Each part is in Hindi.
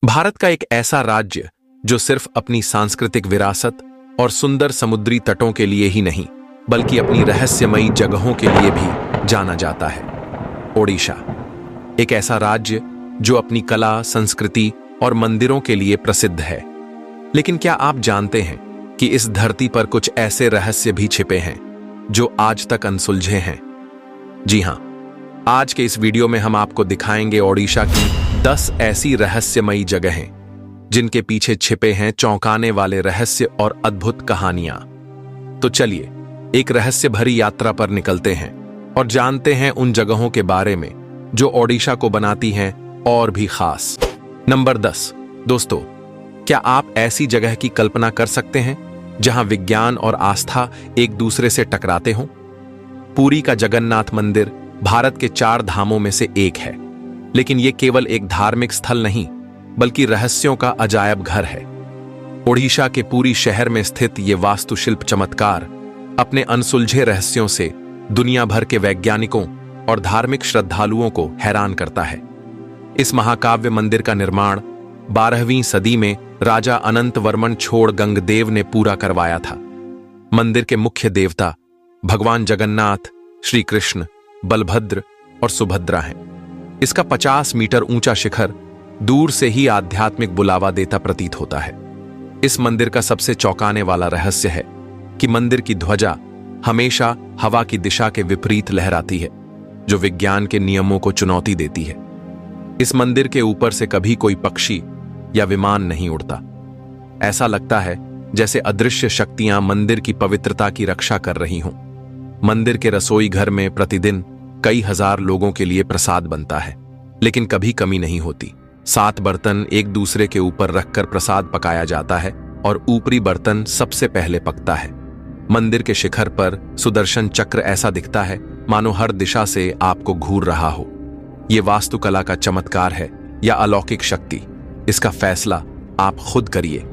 भारत का एक ऐसा राज्य जो सिर्फ अपनी सांस्कृतिक विरासत और सुंदर समुद्री तटों के लिए ही नहीं बल्कि अपनी रहस्यमयी जगहों के लिए भी जाना जाता है। ओडिशा एक ऐसा राज्य जो अपनी कला, संस्कृति और मंदिरों के लिए प्रसिद्ध है। लेकिन क्या आप जानते हैं कि इस धरती पर कुछ ऐसे रहस्य भी छिपे हैं जो आज तक अनसुलझे हैं? जी हां, आज के इस वीडियो में हम आपको दिखाएंगे ओडिशा की 10 ऐसी रहस्यमयी जगहें जिनके पीछे छिपे हैं चौंकाने वाले रहस्य और अद्भुत कहानियां। तो चलिए एक रहस्य भरी यात्रा पर निकलते हैं और जानते हैं उन जगहों के बारे में जो ओडिशा को बनाती हैं और भी खास। नंबर 10। दोस्तों, क्या आप ऐसी जगह की कल्पना कर सकते हैं जहां विज्ञान और आस्था एक दूसरे से टकराते हों? पुरी का जगन्नाथ मंदिर भारत के 4 धामों में से एक है, लेकिन यह केवल एक धार्मिक स्थल नहीं बल्कि रहस्यों का अजायब घर है। ओडिशा के पुरी शहर में स्थित यह वास्तुशिल्प चमत्कार अपने अनसुलझे रहस्यों से दुनिया भर के वैज्ञानिकों और धार्मिक श्रद्धालुओं को हैरान करता है। इस महाकाव्य मंदिर का निर्माण 12वीं सदी में राजा अनंत वर्मन छोड़ गंगदेव ने पूरा करवाया था। मंदिर के मुख्य देवता भगवान जगन्नाथ, श्री कृष्ण, बलभद्र और सुभद्रा हैं। इसका 50 मीटर ऊंचा शिखर दूर से ही आध्यात्मिक बुलावा देता प्रतीत होता है। इस मंदिर का सबसे चौंकाने वाला रहस्य है कि मंदिर की ध्वजा हमेशा हवा की दिशा के विपरीत लहराती है, जो विज्ञान के नियमों को चुनौती देती है। इस मंदिर के ऊपर से कभी कोई पक्षी या विमान नहीं उड़ता। ऐसा लगता है जैसे अदृश्य शक्तियां मंदिर की पवित्रता की रक्षा कर रही हों। मंदिर के रसोई घर में प्रतिदिन कई हजार लोगों के लिए प्रसाद बनता है, लेकिन कभी कमी नहीं होती। 7 बर्तन एक दूसरे के ऊपर रखकर प्रसाद पकाया जाता है और ऊपरी बर्तन सबसे पहले पकता है। मंदिर के शिखर पर सुदर्शन चक्र ऐसा दिखता है मानो हर दिशा से आपको घूर रहा हो। यह वास्तुकला का चमत्कार है या अलौकिक शक्ति, इसका फैसला आप खुद करिए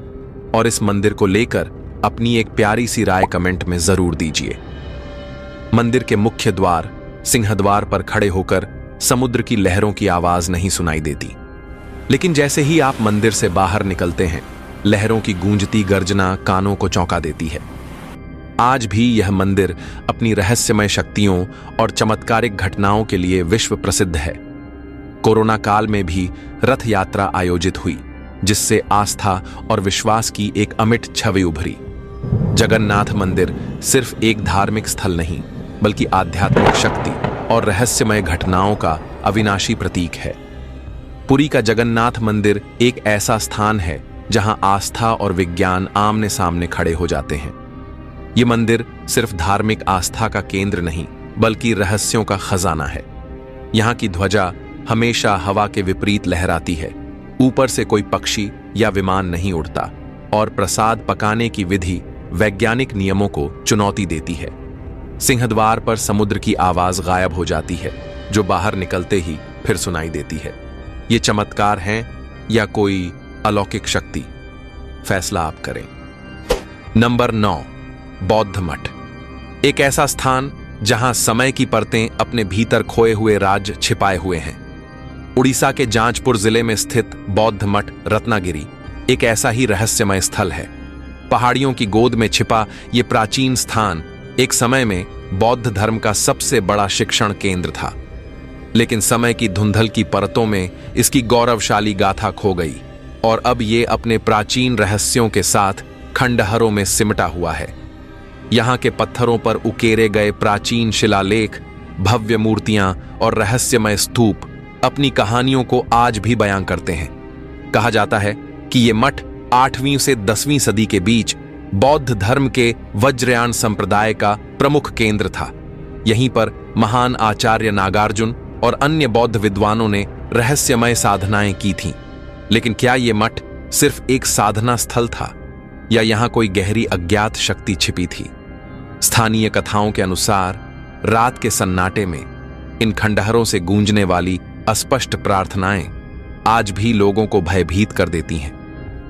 और इस मंदिर को लेकर अपनी एक प्यारी सी राय कमेंट में जरूर दीजिए। मंदिर के मुख्य द्वार सिंहद्वार पर खड़े होकर समुद्र की लहरों की आवाज नहीं सुनाई देती, लेकिन जैसे ही आप मंदिर से बाहर निकलते हैं, लहरों की गूंजती गर्जना कानों को चौंका देती है। आज भी यह मंदिर अपनी रहस्यमय शक्तियों और चमत्कारिक घटनाओं के लिए विश्व प्रसिद्ध है। कोरोना काल में भी रथ यात्रा आयोजित हुई, जिससे आस्था और विश्वास की एक अमिट छवि उभरी। जगन्नाथ मंदिर सिर्फ एक धार्मिक स्थल नहीं बल्कि आध्यात्मिक शक्ति और रहस्यमय घटनाओं का अविनाशी प्रतीक है। पुरी का जगन्नाथ मंदिर एक ऐसा स्थान है जहां आस्था और विज्ञान आमने सामने खड़े हो जाते हैं। यह मंदिर सिर्फ धार्मिक आस्था का केंद्र नहीं बल्कि रहस्यों का खजाना है। यहां की ध्वजा हमेशा हवा के विपरीत लहराती है, ऊपर से कोई पक्षी या विमान नहीं उड़ता और प्रसाद पकाने की विधि वैज्ञानिक नियमों को चुनौती देती है। सिंहद्वार पर समुद्र की आवाज गायब हो जाती है, जो बाहर निकलते ही फिर सुनाई देती है। ये चमत्कार हैं या कोई अलौकिक शक्ति? फैसला आप करें। नंबर 9। बौद्ध मठ एक ऐसा स्थान जहां समय की परतें अपने भीतर खोए हुए राज्य छिपाए हुए हैं। उड़ीसा के जाजपुर जिले में स्थित बौद्ध मठ रत्नागिरी एक ऐसा ही रहस्यमय स्थल है। पहाड़ियों की गोद में छिपा यह प्राचीन स्थान एक समय में बौद्ध धर्म का सबसे बड़ा शिक्षण केंद्र था, लेकिन समय की धुंधल की परतों में इसकी गौरवशाली गाथा खो गई और अब ये अपने प्राचीन रहस्यों के साथ खंडहरों में सिमटा हुआ है। यहाँ के पत्थरों पर उकेरे गए प्राचीन शिलालेख, भव्य मूर्तियां और रहस्यमय स्तूप अपनी कहानियों को आज भी बयां करते हैं। कहा जाता है कि ये मठ 8वीं से 10वीं सदी के बीच बौद्ध धर्म के वज्रयान संप्रदाय का प्रमुख केंद्र था। यहीं पर महान आचार्य नागार्जुन और अन्य बौद्ध विद्वानों ने रहस्यमय साधनाएं की थीं। लेकिन क्या यह मठ सिर्फ एक साधना स्थल था या यहां कोई गहरी अज्ञात शक्ति छिपी थी? स्थानीय कथाओं के अनुसार रात के सन्नाटे में इन खंडहरों से गूंजने वाली अस्पष्ट प्रार्थनाएं आज भी लोगों को भयभीत कर देती हैं।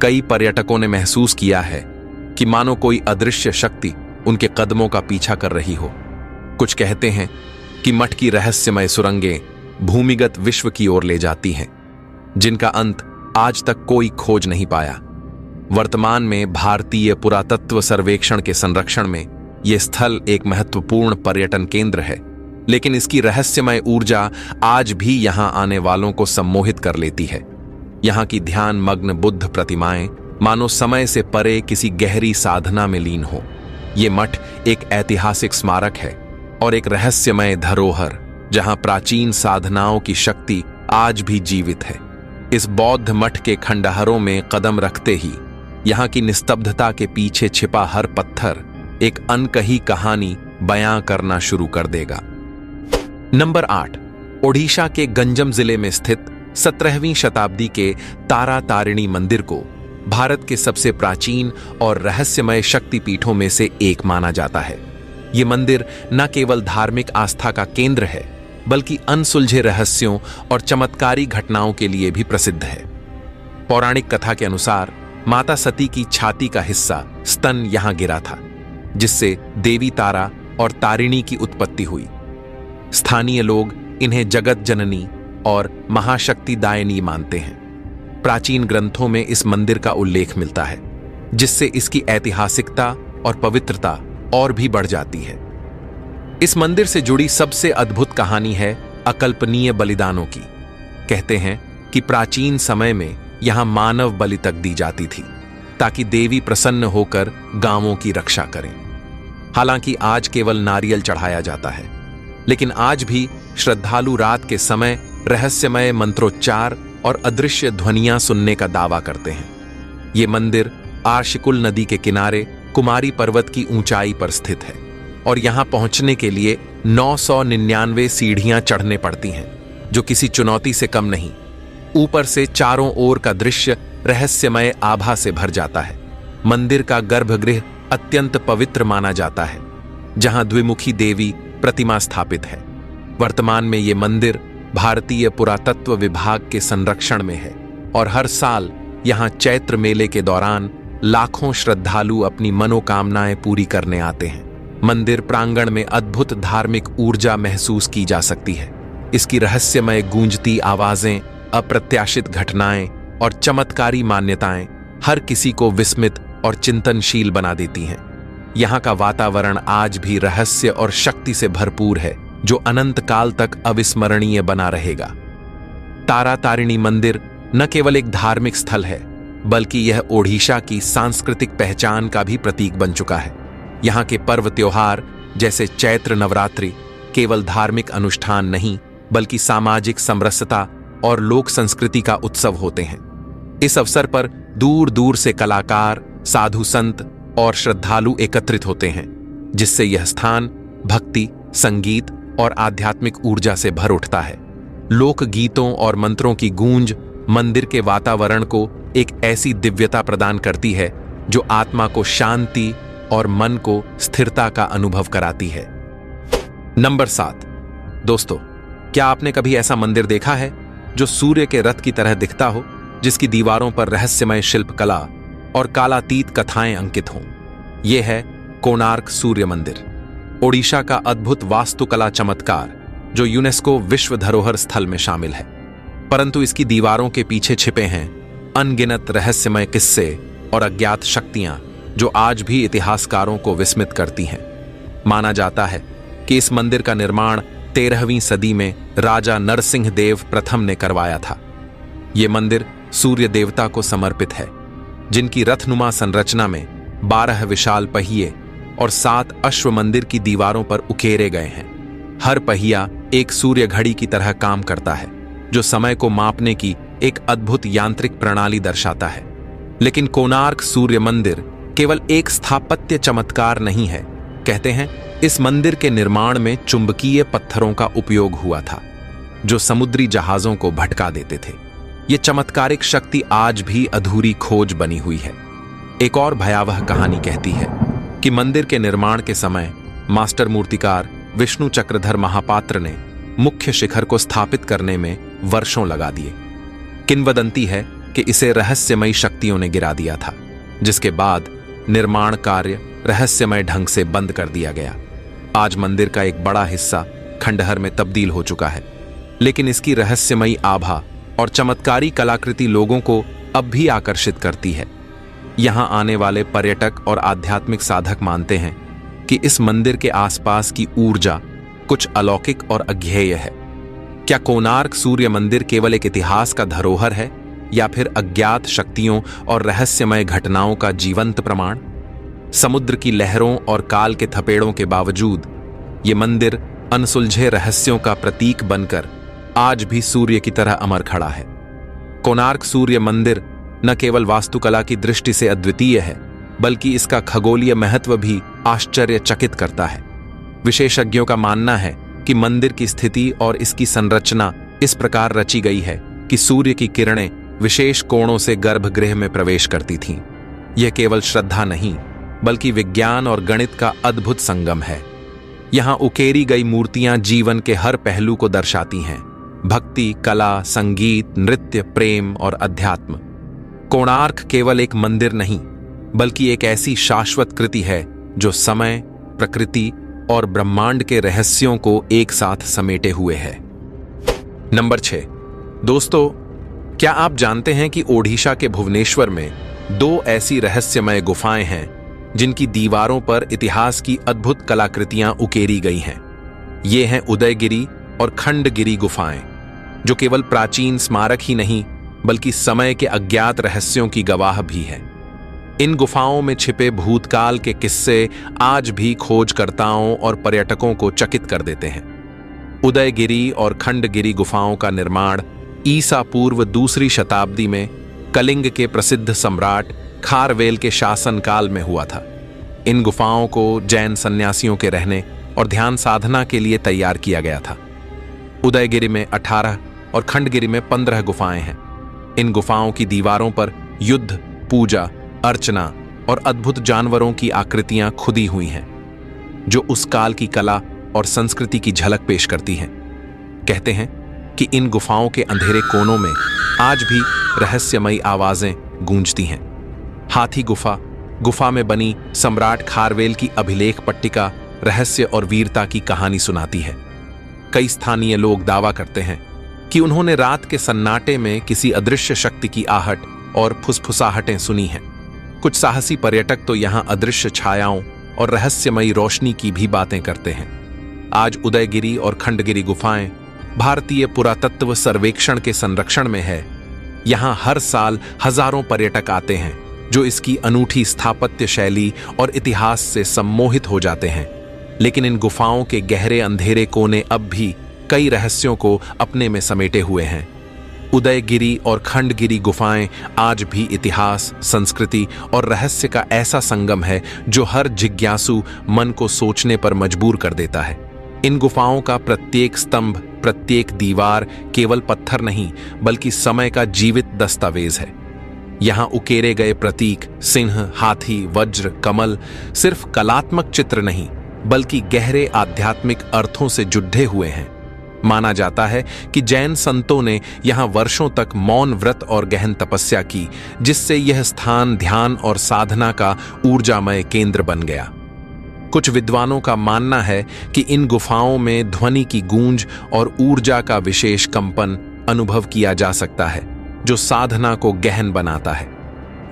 कई पर्यटकों ने महसूस किया है कि मानो कोई अदृश्य शक्ति उनके कदमों का पीछा कर रही हो। कुछ कहते हैं कि मठ की रहस्यमय सुरंगें भूमिगत विश्व की ओर ले जाती हैं, जिनका अंत आज तक कोई खोज नहीं पाया। वर्तमान में भारतीय पुरातत्व सर्वेक्षण के संरक्षण में यह स्थल एक महत्वपूर्ण पर्यटन केंद्र है, लेकिन इसकी रहस्यमय ऊर्जा आज भी यहां आने वालों को सम्मोहित कर लेती है। यहां की ध्यान मग्न बुद्ध प्रतिमाएं मानो समय से परे किसी गहरी साधना में लीन हो। ये मठ एक ऐतिहासिक स्मारक है और एक रहस्यमय धरोहर जहां प्राचीन साधनाओं की शक्ति आज भी जीवित है। इस बौद्ध मठ के खंडहरों में कदम रखते ही यहां की निस्तब्धता के पीछे छिपा हर पत्थर एक अनकही कहानी बयां करना शुरू कर देगा। नंबर 8, ओडिशा के गंजम जिले में स्थित 17वीं शताब्दी के तारा तारिणी मंदिर को भारत के सबसे प्राचीन और रहस्यमय शक्तिपीठों में से एक माना जाता है। यह मंदिर न केवल धार्मिक आस्था का केंद्र है, बल्कि अनसुलझे रहस्यों और चमत्कारी घटनाओं के लिए भी प्रसिद्ध है। पौराणिक कथा के अनुसार माता सती की छाती का हिस्सा स्तन यहां गिरा था, जिससे देवी तारा और तारिणी की उत्पत्ति हुई। स्थानीय लोग इन्हें जगत जननी और महाशक्तिदायिनी मानते हैं। प्राचीन ग्रंथों में इस मंदिर का उल्लेख मिलता है, जिससे इसकी ऐतिहासिकता और पवित्रता और भी बढ़ जाती है। इस मंदिर से जुड़ी सबसे अद्भुत कहानी है अकल्पनीय बलिदानों की। कहते हैं कि प्राचीन समय में यहां मानव बलि तक दी जाती थी, ताकि देवी प्रसन्न होकर गांवों की रक्षा करें। हालांकि आज केवल नारियल चढ़ाया जाता है, लेकिन आज भी श्रद्धालु रात के समय रहस्यमय मंत्रोच्चार और अदृश्य ध्वनियां सुनने का दावा करते हैं। ये मंदिर आर्शिकुल नदी के किनारे कुमारी पर्वत की ऊंचाई पर स्थित है और यहां पहुंचने के लिए 999 सीढ़ियां चढ़ने पड़ती हैं, जो किसी चुनौती से कम नहीं। ऊपर से चारों ओर का दृश्य रहस्यमय आभा से भर जाता है। मंदिर का गर्भगृह अत्यंत पवित्र माना जाता है, जहां द्विमुखी देवी प्रतिमा स्थापित है। वर्तमान में ये मंदिर भारतीय पुरातत्व विभाग के संरक्षण में है और हर साल यहां चैत्र मेले के दौरान लाखों श्रद्धालु अपनी मनोकामनाएं पूरी करने आते हैं। मंदिर प्रांगण में अद्भुत धार्मिक ऊर्जा महसूस की जा सकती है। इसकी रहस्यमय गूंजती आवाजें, अप्रत्याशित घटनाएं और चमत्कारी मान्यताएं हर किसी को विस्मित और चिंतनशील बना देती हैं। यहाँ का वातावरण आज भी रहस्य और शक्ति से भरपूर है, जो अनंत काल तक अविस्मरणीय बना रहेगा। तारा तारिणी मंदिर न केवल एक धार्मिक स्थल है, बल्कि यह ओडिशा की सांस्कृतिक पहचान का भी प्रतीक बन चुका है। यहाँ के पर्व त्योहार जैसे चैत्र नवरात्रि केवल धार्मिक अनुष्ठान नहीं, बल्कि सामाजिक समरसता और लोक संस्कृति का उत्सव होते हैं। इस अवसर पर दूर दूर से कलाकार, साधु संत और श्रद्धालु एकत्रित होते हैं, जिससे यह स्थान भक्ति, संगीत और आध्यात्मिक ऊर्जा से भर उठता है। लोक गीतों और मंत्रों की गूंज मंदिर के वातावरण को एक ऐसी दिव्यता प्रदान करती है जो आत्मा को शांति और मन को स्थिरता का अनुभव कराती है। नंबर 7, दोस्तों, क्या आपने कभी ऐसा मंदिर देखा है जो सूर्य के रथ की तरह दिखता हो, जिसकी दीवारों पर रहस्यमय शिल्पकला और कालातीत कथाएं अंकित हों? यह है कोणार्क सूर्य मंदिर, ओडिशा का अद्भुत वास्तुकला चमत्कार जो यूनेस्को विश्व धरोहर स्थल में शामिल है। परंतु इसकी दीवारों के पीछे छिपे हैं अनगिनत रहस्यमय किस्से और अज्ञात शक्तियां जो आज भी इतिहासकारों को विस्मित करती हैं। माना जाता है कि इस मंदिर का निर्माण 13वीं सदी में राजा नरसिंह देव प्रथम ने करवाया था। यह मंदिर सूर्य देवता को समर्पित है, जिनकी रथनुमा संरचना में 12 विशाल पहिए और 7 अश्व मंदिर की दीवारों पर उकेरे गए हैं। हर पहिया एक सूर्य घड़ी की तरह काम करता है, जो समय को मापने की एक अद्भुत यांत्रिक प्रणाली दर्शाता है। लेकिन कोणार्क सूर्य मंदिर केवल एक स्थापत्य चमत्कार नहीं है। कहते हैं इस मंदिर के निर्माण में चुंबकीय पत्थरों का उपयोग हुआ था, जो समुद्री जहाजों को भटका देते थे। यह चमत्कारिक शक्ति आज भी अधूरी खोज बनी हुई है। एक और भयावह कहानी कहती है कि मंदिर के निर्माण के समय मास्टर मूर्तिकार विष्णु चक्रधर महापात्र ने मुख्य शिखर को स्थापित करने में वर्षों लगा दिए। किंवदंती है कि इसे रहस्यमयी शक्तियों ने गिरा दिया था, जिसके बाद निर्माण कार्य रहस्यमय ढंग से बंद कर दिया गया। आज मंदिर का एक बड़ा हिस्सा खंडहर में तब्दील हो चुका है, लेकिन इसकी रहस्यमयी आभा और चमत्कारी कलाकृति लोगों को अब भी आकर्षित करती है। यहां आने वाले पर्यटक और आध्यात्मिक साधक मानते हैं कि इस मंदिर के आसपास की ऊर्जा कुछ अलौकिक और अज्ञेय है। क्या कोणार्क सूर्य मंदिर केवल एक इतिहास का धरोहर है या फिर अज्ञात शक्तियों और रहस्यमय घटनाओं का जीवंत प्रमाण? समुद्र की लहरों और काल के थपेड़ों के बावजूद ये मंदिर अनसुलझे रहस्यों का प्रतीक बनकर आज भी सूर्य की तरह अमर खड़ा है। कोणार्क सूर्य मंदिर न केवल वास्तुकला की दृष्टि से अद्वितीय है, बल्कि इसका खगोलीय महत्व भी आश्चर्यचकित करता है। विशेषज्ञों का मानना है कि मंदिर की स्थिति और इसकी संरचना इस प्रकार रची गई है कि सूर्य की किरणें विशेष कोणों से गर्भगृह में प्रवेश करती थीं। यह केवल श्रद्धा नहीं, बल्कि विज्ञान और गणित का अद्भुत संगम है। यहां उकेरी गई मूर्तियां जीवन के हर पहलू को दर्शाती हैं: भक्ति, कला, संगीत, नृत्य, प्रेम और अध्यात्म। कोणार्क केवल एक मंदिर नहीं, बल्कि एक ऐसी शाश्वत कृति है जो समय, प्रकृति और ब्रह्मांड के रहस्यों को एक साथ समेटे हुए है। नंबर 6। दोस्तों, क्या आप जानते हैं कि ओडिशा के भुवनेश्वर में 2 ऐसी रहस्यमय गुफाएं हैं जिनकी दीवारों पर इतिहास की अद्भुत कलाकृतियां उकेरी गई हैं? ये हैं उदयगिरी और खंडगिरी गुफाएं, जो केवल प्राचीन स्मारक ही नहीं, बल्कि समय के अज्ञात रहस्यों की गवाह भी हैं। इन गुफाओं में छिपे भूतकाल के किस्से आज भी खोजकर्ताओं और पर्यटकों को चकित कर देते हैं। उदयगिरी और खंडगिरी गुफाओं का निर्माण ईसा पूर्व 2री शताब्दी में कलिंग के प्रसिद्ध सम्राट खारवेल के शासनकाल में हुआ था। इन गुफाओं को जैन सन्यासियों के रहने और ध्यान साधना के लिए तैयार किया गया था। उदयगिरी में 18 और खंडगिरी में 15 गुफाएं हैं। इन गुफाओं की दीवारों पर युद्ध, पूजा, अर्चना और अद्भुत जानवरों की आकृतियां खुदी हुई हैं, जो उस काल की कला और संस्कृति की झलक पेश करती हैं। कहते हैं कि इन गुफाओं के अंधेरे कोनों में आज भी रहस्यमयी आवाजें गूंजती हैं। हाथी गुफा में बनी सम्राट खारवेल की अभिलेख पट्टिका रहस्य और वीरता की कहानी सुनाती है। कई स्थानीय लोग दावा करते हैं कि उन्होंने रात के सन्नाटे में किसी अदृश्य शक्ति की आहट और फुसफुसाहटें सुनी हैं। कुछ साहसी पर्यटक तो यहां अदृश्य छायाओं और रहस्यमयी रोशनी की भी बातें करते हैं। आज उदयगिरी और खंडगिरी गुफाएं भारतीय पुरातत्व सर्वेक्षण के संरक्षण में है। यहां हर साल हजारों पर्यटक आते हैं, जो इसकी अनूठी स्थापत्य शैली और इतिहास से सम्मोहित हो जाते हैं। लेकिन इन गुफाओं के गहरे अंधेरे कोने अब भी कई रहस्यों को अपने में समेटे हुए हैं। उदयगिरी और खंडगिरी गुफाएं आज भी इतिहास, संस्कृति और रहस्य का ऐसा संगम है जो हर जिज्ञासु मन को सोचने पर मजबूर कर देता है। इन गुफाओं का प्रत्येक स्तंभ, प्रत्येक दीवार केवल पत्थर नहीं, बल्कि समय का जीवित दस्तावेज है। यहां उकेरे गए प्रतीक, सिंह, हाथी, वज्र, कमल सिर्फ कलात्मक चित्र नहीं, बल्कि गहरे आध्यात्मिक अर्थों से जुड़े हुए हैं। माना जाता है कि जैन संतों ने यहां वर्षों तक मौन व्रत और गहन तपस्या की, जिससे यह स्थान ध्यान और साधना का ऊर्जामय केंद्र बन गया। कुछ विद्वानों का मानना है कि इन गुफाओं में ध्वनि की गूंज और ऊर्जा का विशेष कंपन अनुभव किया जा सकता है, जो साधना को गहन बनाता है।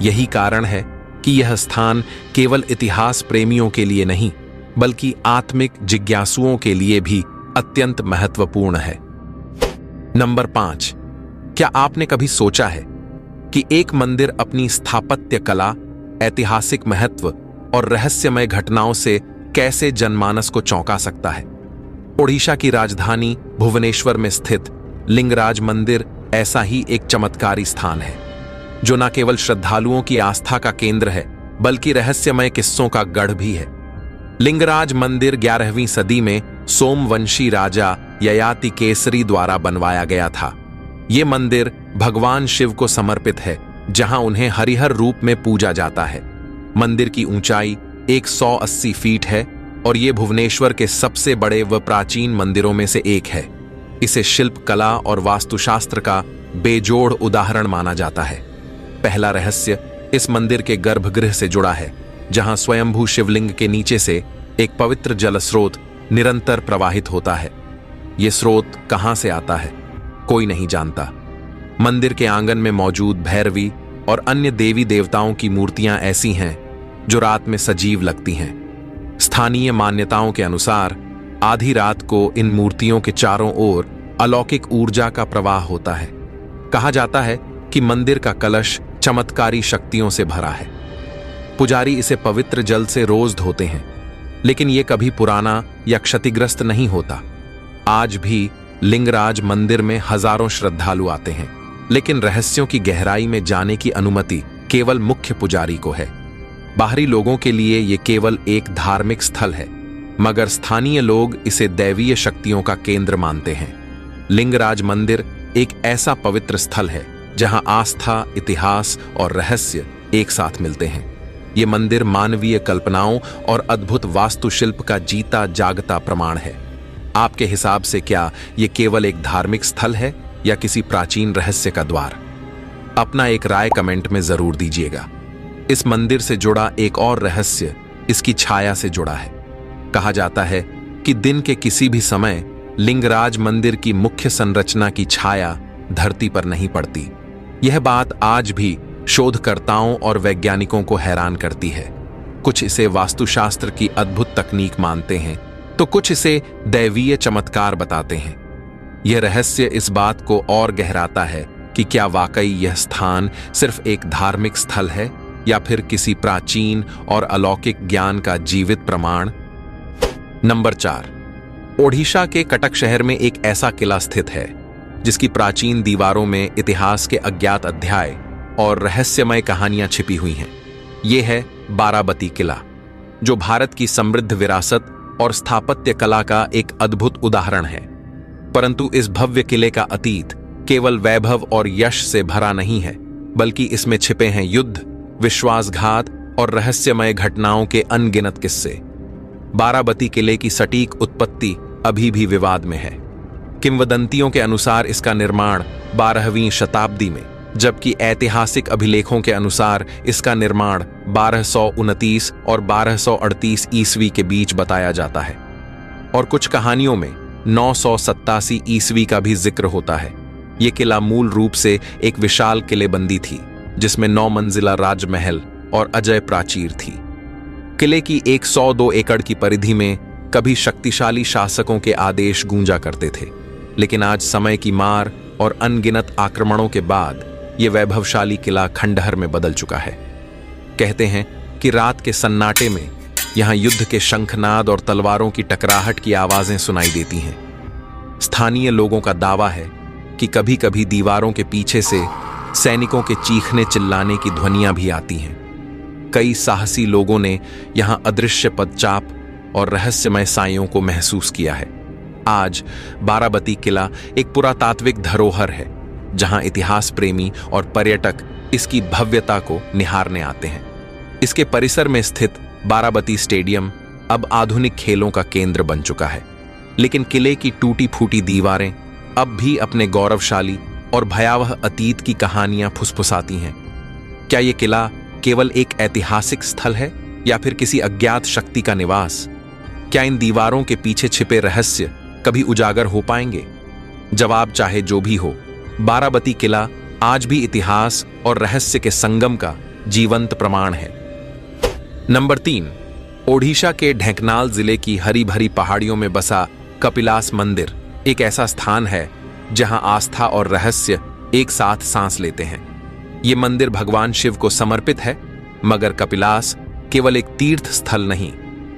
यही कारण है कि यह स्थान केवल इतिहास प्रेमियों के लिए नहीं, बल्कि आत्मिक जिज्ञासुओं के लिए भी अत्यंत महत्वपूर्ण है। नंबर 5। क्या आपने कभी सोचा है कि एक मंदिर अपनी स्थापत्य कला, ऐतिहासिक महत्व और रहस्यमय घटनाओं से कैसे जनमानस को चौंका सकता है? ओडिशा की राजधानी भुवनेश्वर में स्थित लिंगराज मंदिर ऐसा ही एक चमत्कारी स्थान है, जो न केवल श्रद्धालुओं की आस्था का केंद्र है, बल्कि रहस्यमय किस्सों का गढ़ भी है। लिंगराज मंदिर 11वीं सदी में सोमवंशी राजा ययाति केसरी द्वारा बनवाया गया था। ये मंदिर भगवान शिव को समर्पित है, जहां उन्हें हरिहर रूप में पूजा जाता है। मंदिर की ऊंचाई 180 फीट है और ये भुवनेश्वर के सबसे बड़े व प्राचीन मंदिरों में से एक है। इसे शिल्प कला और वास्तुशास्त्र का बेजोड़ उदाहरण माना जाता है। पहला रहस्य इस मंदिर के गर्भगृह से जुड़ा है, जहां स्वयंभू शिवलिंग के नीचे से एक पवित्र जल स्रोत निरंतर प्रवाहित होता है। यह स्रोत कहां से आता है, कोई नहीं जानता, मंदिर के आंगन में मौजूद भैरवी और अन्य देवी देवताओं की मूर्तियां ऐसी हैं जो रात में सजीव लगती हैं। स्थानीय मान्यताओं के अनुसार आधी रात को इन मूर्तियों के चारों ओर अलौकिक ऊर्जा का प्रवाह होता है। कहा जाता है कि मंदिर का कलश चमत्कारी शक्तियों से भरा है। पुजारी इसे पवित्र जल से रोज धोते हैं, लेकिन यह कभी पुराना या क्षतिग्रस्त नहीं होता। आज भी लिंगराज मंदिर में हजारों श्रद्धालु आते हैं, लेकिन रहस्यों की गहराई में जाने की अनुमति केवल मुख्य पुजारी को है। बाहरी लोगों के लिए यह केवल एक धार्मिक स्थल है, मगर स्थानीय लोग इसे दैवीय शक्तियों का केंद्र मानते हैं। लिंगराज मंदिर एक ऐसा पवित्र स्थल है जहां आस्था, इतिहास और रहस्य एक साथ मिलते हैं। ये मंदिर मानवीय कल्पनाओं और अद्भुत वास्तुशिल्प का जीता जागता प्रमाण है। आपके हिसाब से क्या ये केवल एक धार्मिक स्थल है या किसी प्राचीन रहस्य का द्वार? अपना एक राय कमेंट में जरूर दीजिएगा। इस मंदिर से जुड़ा एक और रहस्य इसकी छाया से जुड़ा है। कहा जाता है कि दिन के किसी भी समय लिंगराज मंदिर की मुख्य संरचना की छाया धरती पर नहीं पड़ती। यह बात आज भी शोधकर्ताओं और वैज्ञानिकों को हैरान करती है। कुछ इसे वास्तुशास्त्र की अद्भुत तकनीक मानते हैं, तो कुछ इसे दैवीय चमत्कार बताते हैं। यह रहस्य इस बात को और गहराता है कि क्या वाकई यह स्थान सिर्फ एक धार्मिक स्थल है या फिर किसी प्राचीन और अलौकिक ज्ञान का जीवित प्रमाण। नंबर 4, ओडिशा के कटक शहर में एक ऐसा किला स्थित है जिसकी प्राचीन दीवारों में इतिहास के अज्ञात अध्याय और रहस्यमय कहानियां छिपी हुई हैं। यह है बाराबती किला, जो भारत की समृद्ध विरासत और स्थापत्य कला का एक अद्भुत उदाहरण है। परंतु इस भव्य किले का अतीत केवल वैभव और यश से भरा नहीं है, बल्कि इसमें छिपे हैं युद्ध, विश्वासघात और रहस्यमय घटनाओं के अनगिनत किस्से। बाराबती किले की सटीक उत्पत्ति अभी भी विवाद में है। किंवदंतियों के अनुसार इसका निर्माण 12वीं शताब्दी में, जबकि ऐतिहासिक अभिलेखों के अनुसार इसका निर्माण 1229 और 1238 ईस्वी के बीच बताया जाता है। और कुछ कहानियों में 987 ईस्वी का भी जिक्र होता है। यह किला मूल रूप से एक विशाल किलेबंदी थी, जिसमें 9 मंजिला राजमहल और अजय प्राचीर थी। किले की 102 एकड़ की परिधि में कभी शक्तिशाली शासकों के आदेश गूंजा करते थे, लेकिन आज समय की मार और अनगिनत आक्रमणों के बाद यह वैभवशाली किला खंडहर में बदल चुका है। कहते हैं कि रात के सन्नाटे में यहां युद्ध के शंखनाद और तलवारों की टकराहट की आवाजें सुनाई देती हैं। स्थानीय लोगों का दावा है कि कभी कभी दीवारों के पीछे से सैनिकों के चीखने चिल्लाने की ध्वनियां भी आती हैं। कई साहसी लोगों ने यहां अदृश्य पदचाप और रहस्यमय साइयों को महसूस किया है। आज बाराबती किला एक पुरातात्विक धरोहर है, जहां इतिहास प्रेमी और पर्यटक इसकी भव्यता को निहारने आते हैं। इसके परिसर में स्थित बाराबती स्टेडियम अब आधुनिक खेलों का केंद्र बन चुका है, लेकिन किले की टूटी फूटी दीवारें अब भी अपने गौरवशाली और भयावह अतीत की कहानियां फुसफुसाती हैं। क्या यह किला केवल एक ऐतिहासिक स्थल है या फिर किसी अज्ञात शक्ति का निवास? क्या इन दीवारों के पीछे छिपे रहस्य कभी उजागर हो पाएंगे? जवाब चाहे जो भी हो, बाराबती किला आज भी इतिहास और रहस्य के संगम का जीवंत प्रमाण है। नंबर 3, ओडिशा के ढेंकनाल जिले की हरी भरी पहाड़ियों में बसा कपिलास मंदिर एक ऐसा स्थान है जहां आस्था और रहस्य एक साथ सांस लेते हैं। यह मंदिर भगवान शिव को समर्पित है, मगर कपिलास केवल एक तीर्थ स्थल नहीं,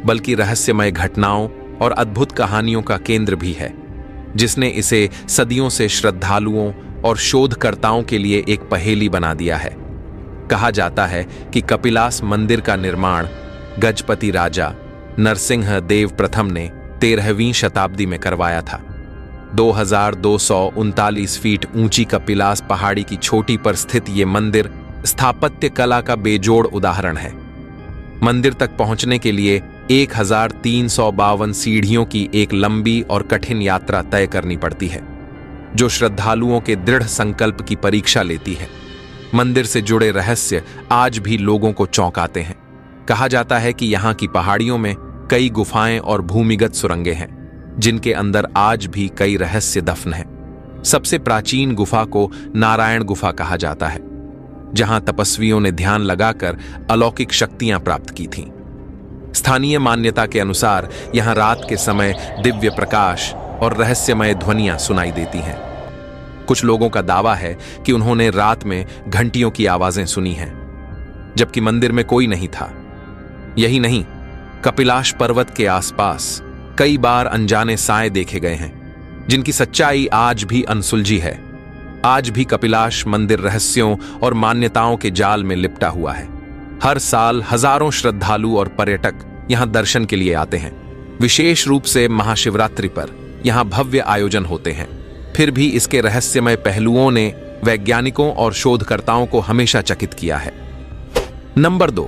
बल्कि रहस्यमय घटनाओं और अद्भुत कहानियों का केंद्र भी है, जिसने इसे सदियों से श्रद्धालुओं और शोधकर्ताओं के लिए एक पहेली बना दिया है। कहा जाता है कि कपिलास मंदिर का निर्माण गजपति राजा नरसिंह देव प्रथम ने 13वीं शताब्दी में करवाया था। 2239 फीट ऊंची कपिलास पहाड़ी की चोटी पर स्थित ये मंदिर स्थापत्य कला का बेजोड़ उदाहरण है। मंदिर तक पहुंचने के लिए 1352 सीढ़ियों की एक लंबी और कठिन यात्रा तय करनी पड़ती है, जो श्रद्धालुओं के दृढ़ संकल्प की परीक्षा लेती है। मंदिर से जुड़े रहस्य आज भी लोगों को चौंकाते हैं। कहा जाता है कि यहाँ की पहाड़ियों में कई गुफाएं और भूमिगत सुरंगें हैं, जिनके अंदर आज भी कई रहस्य दफन हैं। सबसे प्राचीन गुफा को नारायण गुफा कहा जाता है, जहां तपस्वियों ने ध्यान लगाकर अलौकिक शक्तियां प्राप्त की थीं। स्थानीय मान्यता के अनुसार यहां रात के समय दिव्य प्रकाश और रहस्यमय ध्वनियां सुनाई देती हैं। कुछ लोगों का दावा है कि उन्होंने रात में घंटियों की आवाजें सुनी हैं, जबकि मंदिर में कोई नहीं था। यही नहीं, कपिलाश पर्वत के आसपास कई बार अनजाने साए देखे गए हैं, जिनकी सच्चाई आज भी अनसुलझी है। आज भी कपिलाश मंदिर रहस्यों और मान्यताओं के जाल में लिपटा हुआ है। हर साल हजारों श्रद्धालु और पर्यटक यहां दर्शन के लिए आते हैं। विशेष रूप से महाशिवरात्रि पर यहां भव्य आयोजन होते हैं। फिर भी इसके रहस्यमय पहलुओं ने वैज्ञानिकों और शोधकर्ताओं को हमेशा चकित किया है। नंबर 2,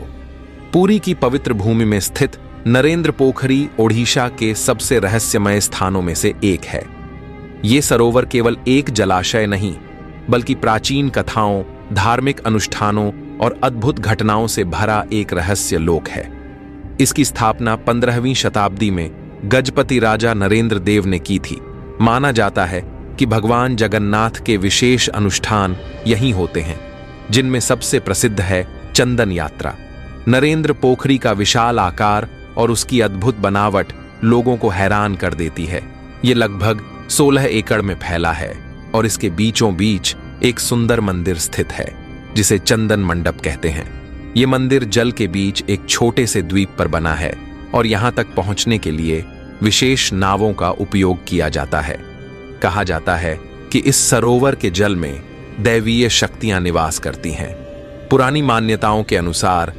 पुरी की पवित्र भूमि में स्थित नरेंद्र पोखरी ओडिशा के सबसे रहस्यमय स्थानों में से एक है। ये सरोवर केवल एक जलाशय नहीं, बल्कि प्राचीन कथाओं, धार्मिक अनुष्ठानों और अद्भुत घटनाओं से भरा एक रहस्य लोक है। इसकी स्थापना 15वीं शताब्दी में गजपति राजा नरेंद्र देव ने की थी। माना जाता है कि भगवान जगन्नाथ के विशेष अनुष्ठान यहीं होते हैं, जिनमें सबसे प्रसिद्ध है चंदन यात्रा। नरेंद्र पोखरी का विशाल आकार और उसकी अद्भुत बनावट लोगों को हैरान कर देती है। ये लगभग 16 एकड़ में फैला है और इसके बीचों बीच एक सुंदर मंदिर स्थित है, जिसे चंदन मंडप कहते हैं। ये मंदिर जल के बीच एक छोटे से द्वीप पर बना है और यहां तक पहुंचने के लिए विशेष नावों का उपयोग किया जाता है। कहा जाता है कि इस सरोवर के जल में दैवीय शक्तियां निवास करती हैं। पुरानी मान्यताओं के अनुसार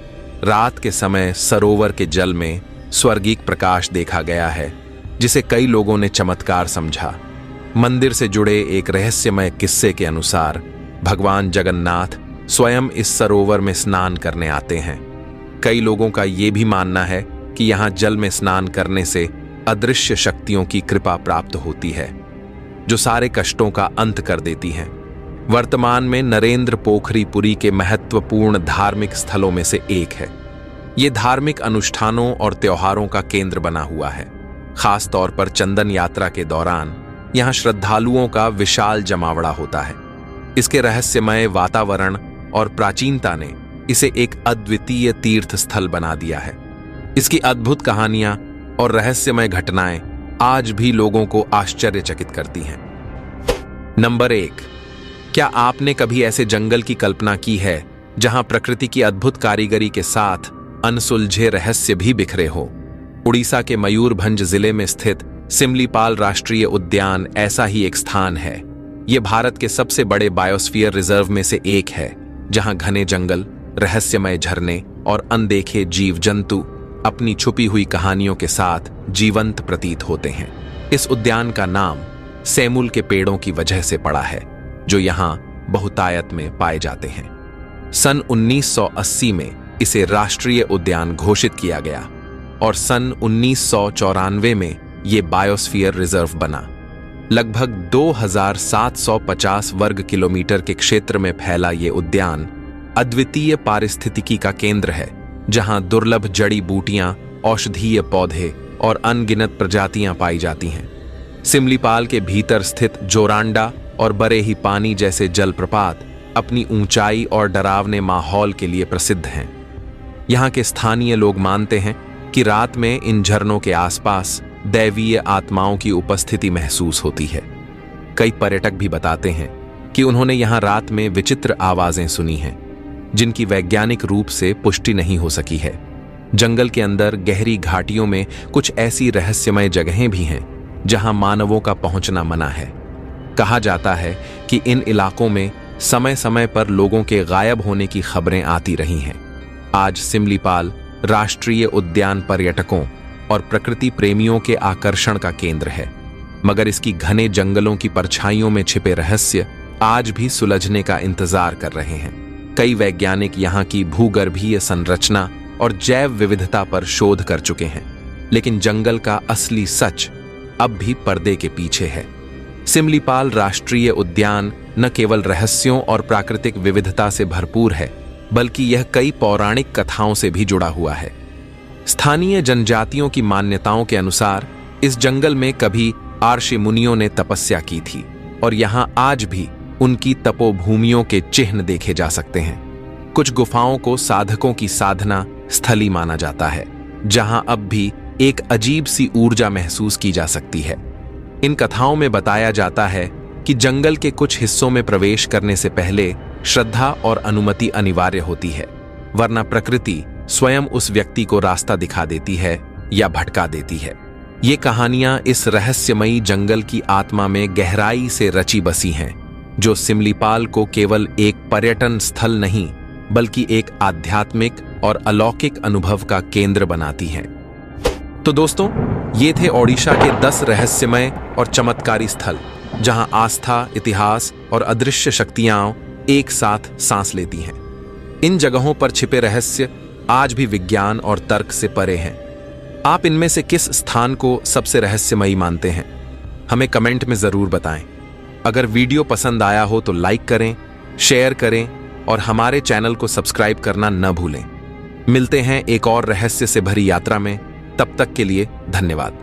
रात के समय सरोवर के जल में स्वर्गीक प्रकाश देखा गया है, जिसे कई लोगों ने चमत्कार समझा। मंदिर से जुड़े एक रहस्यमय किस्से के अनुसार भगवान जगन्नाथ स्वयं इस सरोवर में स्नान करने आते हैं। कई लोगों का यह भी मानना है कि यहां जल में स्नान करने से अदृश्य शक्तियों की कृपा प्राप्त होती है, जो सारे कष्टों का अंत कर देती हैं। वर्तमान में नरेंद्र पोखरी पुरी के महत्वपूर्ण धार्मिक स्थलों में से एक है। ये धार्मिक अनुष्ठानों और त्योहारों का केंद्र बना हुआ है। खास तौर पर चंदन यात्रा के दौरान यहां श्रद्धालुओं का विशाल जमावड़ा होता है। इसके रहस्यमय वातावरण और प्राचीनता ने इसे एक अद्वितीय तीर्थ स्थल बना दिया है। इसकी अद्भुत कहानियां और रहस्यमय घटनाएं आज भी लोगों को आश्चर्यचकित करती हैं। नंबर 1, क्या आपने कभी ऐसे जंगल की कल्पना की है जहां प्रकृति की अद्भुत कारीगरी के साथ अनसुलझे रहस्य भी बिखरे हो? उड़ीसा के मयूरभंज जिले में स्थित सिमलीपाल राष्ट्रीय उद्यान ऐसा ही एक स्थान है। यह भारत के सबसे बड़े बायोस्फीयर रिजर्व में से एक है, जहां घने जंगल, रहस्यमय झरने और अनदेखे जीव जंतु अपनी छुपी हुई कहानियों के साथ जीवंत प्रतीत होते हैं। इस उद्यान का नाम सेमुल के पेड़ों की वजह से पड़ा है, जो यहां बहुतायत में पाए जाते हैं। सन 1980 में इसे राष्ट्रीय उद्यान घोषित किया गया और सन 1994 में यह बायोस्फीयर रिजर्व बना। लगभग 2750 वर्ग किलोमीटर के क्षेत्र में फैला ये उद्यान अद्वितीय पारिस्थितिकी का केंद्र है, जहां दुर्लभ जड़ी बूटियां, औषधीय पौधे और अनगिनत प्रजातियां पाई जाती हैं। सिमलीपाल के भीतर स्थित जोरांडा और बरेही पानी जैसे जलप्रपात अपनी ऊंचाई और डरावने माहौल के लिए प्रसिद्ध हैं। यहाँ के स्थानीय लोग मानते हैं कि रात में इन झरनों के आसपास दैवीय आत्माओं की उपस्थिति महसूस होती है। कई पर्यटक भी बताते हैं कि उन्होंने यहाँ रात में विचित्र आवाजें सुनी हैं, जिनकी वैज्ञानिक रूप से पुष्टि नहीं हो सकी है। जंगल के अंदर गहरी घाटियों में कुछ ऐसी रहस्यमय जगहें भी हैं जहां मानवों का पहुंचना मना है। कहा जाता है कि इन इलाकों में समय समय पर लोगों के गायब होने की खबरें आती रही हैं। आज सिमलीपाल राष्ट्रीय उद्यान पर्यटकों और प्रकृति प्रेमियों के आकर्षण का केंद्र है, मगर इसकी घने जंगलों की परछाइयों में छिपे रहस्य आज भी सुलझने का इंतजार कर रहे हैं। कई वैज्ञानिक यहाँ की भूगर्भीय संरचना और जैव विविधता पर शोध कर चुके हैं, लेकिन जंगल का असली सच अब भी पर्दे के पीछे है। सिमलीपाल राष्ट्रीय उद्यान न केवल रहस्यों और प्राकृतिक विविधता से भरपूर है, बल्कि यह कई पौराणिक कथाओं से भी जुड़ा हुआ है। स्थानीय जनजातियों की मान्यताओं के अनुसार इस जंगल में कभी आर्षि मुनियों ने तपस्या की थी, और यहाँ आज भी उनकी तपोभूमियों के चिन्ह देखे जा सकते हैं। कुछ गुफाओं को साधकों की साधना स्थली माना जाता है, जहां अब भी एक अजीब सी ऊर्जा महसूस की जा सकती है। इन कथाओं में बताया जाता है कि जंगल के कुछ हिस्सों में प्रवेश करने से पहले श्रद्धा और अनुमति अनिवार्य होती है, वरना प्रकृति स्वयं उस व्यक्ति को रास्ता दिखा देती है या भटका देती है। ये कहानियां इस रहस्यमयी जंगल की आत्मा में गहराई से रची बसी हैं, जो सिमलीपाल को केवल एक पर्यटन स्थल नहीं बल्कि एक आध्यात्मिक और अलौकिक अनुभव का केंद्र बनाती हैं। तो दोस्तों, ये थे ओडिशा के 10 रहस्यमय और चमत्कारी स्थल, जहां आस्था, इतिहास और अदृश्य शक्तियां एक साथ सांस लेती हैं। इन जगहों पर छिपे रहस्य आज भी विज्ञान और तर्क से परे हैं। आप इनमें से किस स्थान को सबसे रहस्यमयी मानते हैं? हमें कमेंट में जरूर बताएं। अगर वीडियो पसंद आया हो तो लाइक करें, शेयर करें और हमारे चैनल को सब्सक्राइब करना न भूलें। मिलते हैं एक और रहस्य से भरी यात्रा में। तब तक के लिए धन्यवाद।